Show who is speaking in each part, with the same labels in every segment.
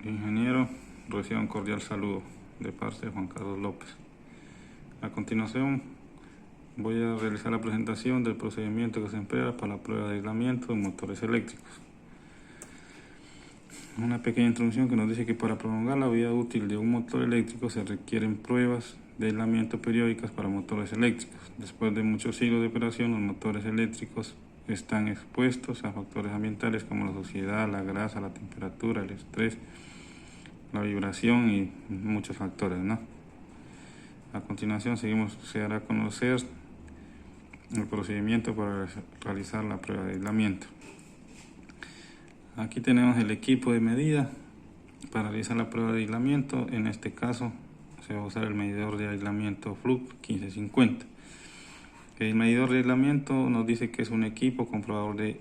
Speaker 1: Ingeniero, reciba un cordial saludo de parte de Juan Carlos López. A continuación voy a realizar la presentación del procedimiento que se emplea para la prueba de aislamiento de motores eléctricos. Una pequeña introducción que nos dice que para prolongar la vida útil de un motor eléctrico se requieren pruebas de aislamiento periódicas para motores eléctricos. Después de muchos siglos de operación, los motores eléctricos están expuestos a factores ambientales como la suciedad, la grasa, la temperatura, el estrés, la vibración y muchos factores, ¿no? A continuación se hará conocer el procedimiento para realizar la prueba de aislamiento. Aquí tenemos el equipo de medida para realizar la prueba de aislamiento. En este caso se va a usar el medidor de aislamiento Fluke 1550. El medidor de aislamiento nos dice que es un equipo comprobador de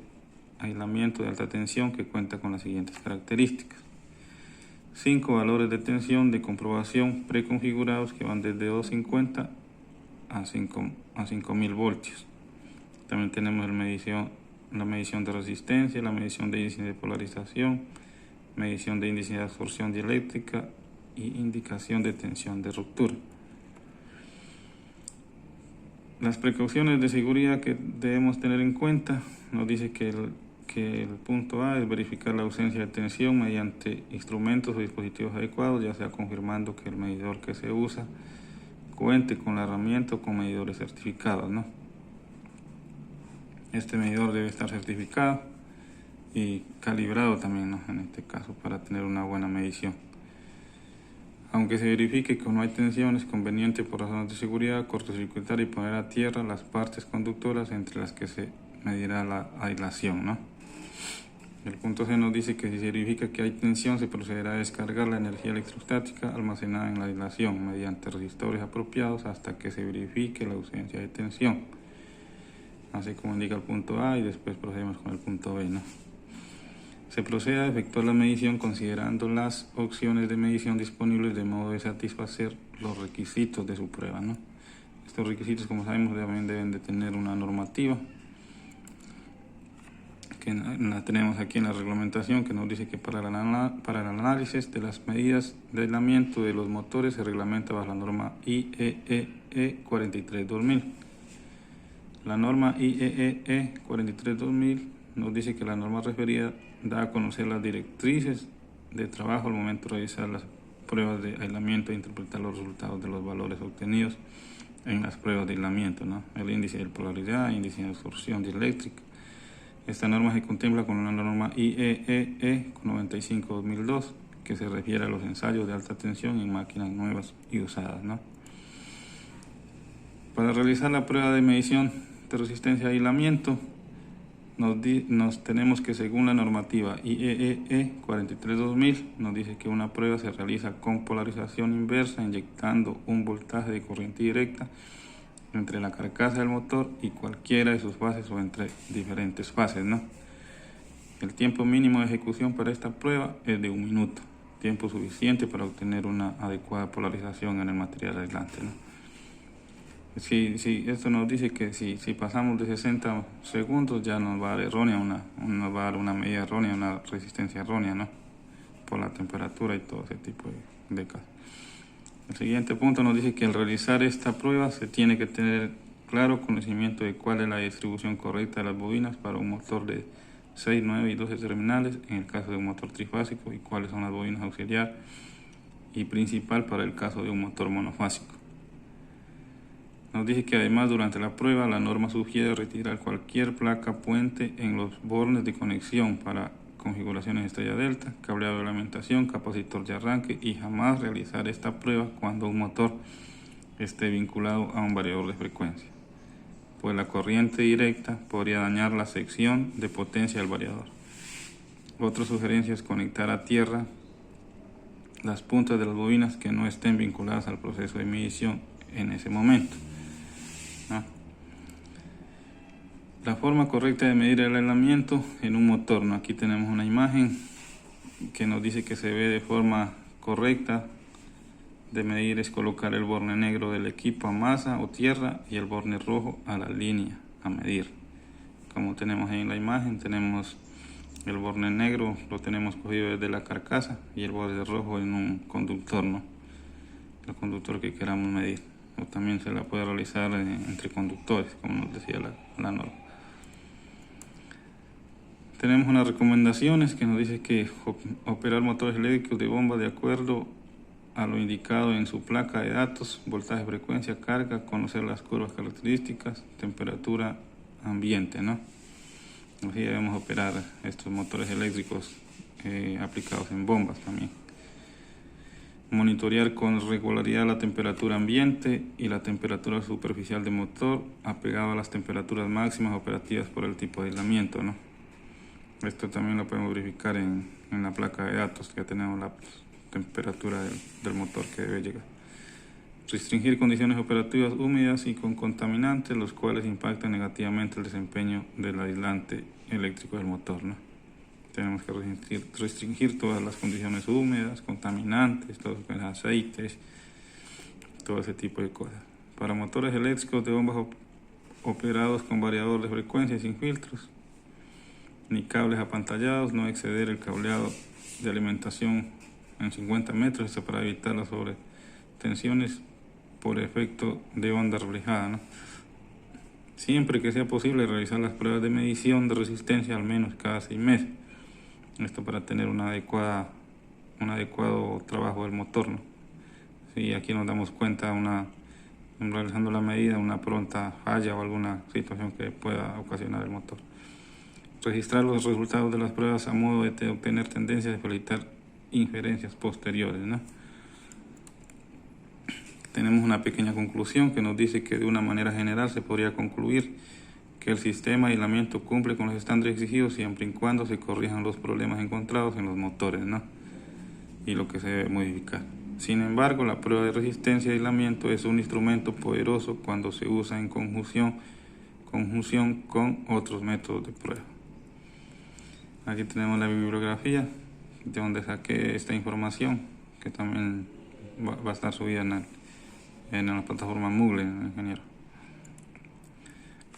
Speaker 1: aislamiento de alta tensión que cuenta con las siguientes características: 5 valores de tensión de comprobación preconfigurados que van desde 250 a 5000 voltios. También tenemos la medición de resistencia, la medición de índice de polarización, medición de índice de absorción dieléctrica y indicación de tensión de ruptura. Las precauciones de seguridad que debemos tener en cuenta nos dice que el punto A es verificar la ausencia de tensión mediante instrumentos o dispositivos adecuados, ya sea confirmando que el medidor que se usa cuente con la herramienta o con medidores certificados, ¿no? Este medidor debe estar certificado y calibrado también, ¿no? En este caso, para tener una buena medición. Aunque se verifique que no hay tensión, es conveniente por razones de seguridad cortocircuitar y poner a tierra las partes conductoras entre las que se medirá la aislación, ¿no? El punto C nos dice que si se verifica que hay tensión, se procederá a descargar la energía electrostática almacenada en la aislación mediante resistores apropiados hasta que se verifique la ausencia de tensión, así como indica el punto A, y después procedemos con el punto B, ¿no? Se procede a efectuar la medición considerando las opciones de medición disponibles de modo de satisfacer los requisitos de su prueba, ¿no? Estos requisitos, como sabemos, también deben de tener una normativa que la tenemos aquí en la reglamentación, que nos dice que para el análisis de las medidas de aislamiento de los motores se reglamenta bajo la norma IEEE 43-2000. La norma IEEE 43-2000 nos dice que la norma referida da a conocer las directrices de trabajo al momento de realizar las pruebas de aislamiento e interpretar los resultados de los valores obtenidos en las pruebas de aislamiento, ¿no? El índice de polaridad, índice de absorción dieléctrica. Esta norma se contempla con una norma IEEE 95-2002 que se refiere a los ensayos de alta tensión en máquinas nuevas y usadas, ¿no? Para realizar la prueba de medición de resistencia de aislamiento, nos tenemos que, según la normativa IEEE 43-2000, nos dice que una prueba se realiza con polarización inversa, inyectando un voltaje de corriente directa entre la carcasa del motor y cualquiera de sus fases o entre diferentes fases, ¿no? El tiempo mínimo de ejecución para esta prueba es de 1 minuto, tiempo suficiente para obtener una adecuada polarización en el material aislante, ¿no? Esto nos dice que si pasamos de 60 segundos ya nos va a dar nos va a dar una medida errónea, una resistencia errónea, ¿no? Por la temperatura y todo ese tipo de casos. El siguiente punto nos dice que al realizar esta prueba se tiene que tener claro conocimiento de cuál es la distribución correcta de las bobinas para un motor de 6, 9 y 12 terminales en el caso de un motor trifásico, y cuáles son las bobinas auxiliar y principal para el caso de un motor monofásico. Nos dice que además durante la prueba la norma sugiere retirar cualquier placa puente en los bornes de conexión para configuraciones estrella delta, cableado de alimentación, capacitor de arranque, y jamás realizar esta prueba cuando un motor esté vinculado a un variador de frecuencia, pues la corriente directa podría dañar la sección de potencia del variador. Otra sugerencia es conectar a tierra las puntas de las bobinas que no estén vinculadas al proceso de medición en ese momento, ¿no? La forma correcta de medir el aislamiento en un motor, ¿no? Aquí tenemos una imagen que nos dice que se ve de forma correcta de medir es colocar el borne negro del equipo a masa o tierra y el borne rojo a la línea a medir. Como tenemos ahí en la imagen, tenemos El borde negro lo tenemos cogido desde la carcasa y el borde rojo en un conductor, ¿no? El conductor que queramos medir. O también se la puede realizar entre conductores, como nos decía la norma. Tenemos unas recomendaciones que nos dice que operar motores eléctricos de bomba de acuerdo a lo indicado en su placa de datos, voltaje, frecuencia, carga, conocer las curvas características, temperatura, ambiente, ¿no? Así debemos operar estos motores eléctricos aplicados en bombas también. Monitorear con regularidad la temperatura ambiente y la temperatura superficial del motor apegado a las temperaturas máximas operativas por el tipo de aislamiento, ¿no? Esto también lo podemos verificar en la placa de datos, que ya tenemos la temperatura del motor que debe llegar. Restringir condiciones operativas húmedas y con contaminantes, los cuales impactan negativamente el desempeño del aislante eléctrico del motor, ¿no? Tenemos que restringir todas las condiciones húmedas, contaminantes, todos los aceites, todo ese tipo de cosas. Para motores eléctricos de bombas operados con variador de frecuencia y sin filtros, ni cables apantallados, no exceder el cableado de alimentación en 50 metros, esto para evitar las sobretensiones por efecto de onda reflejada, ¿no? Siempre que sea posible realizar las pruebas de medición de resistencia al menos cada 6 meses. Esto para tener un adecuado trabajo del motor, ¿no? Si aquí nos damos cuenta, realizando la medida, una pronta falla o alguna situación que pueda ocasionar el motor. Registrar los resultados de las pruebas a modo de obtener tendencias de facilitar inferencias posteriores, ¿no? Tenemos una pequeña conclusión que nos dice que de una manera general se podría concluir que el sistema de aislamiento cumple con los estándares exigidos siempre y cuando se corrijan los problemas encontrados en los motores, ¿no? Y lo que se debe modificar. Sin embargo, la prueba de resistencia y aislamiento es un instrumento poderoso cuando se usa en conjunción con otros métodos de prueba. Aquí tenemos la bibliografía de donde saqué esta información, que también va a estar subida en la plataforma Moodle, ingeniero.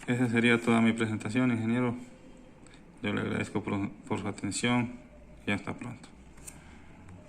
Speaker 1: Esa sería toda mi presentación, ingeniero. Yo le agradezco por su atención y hasta pronto.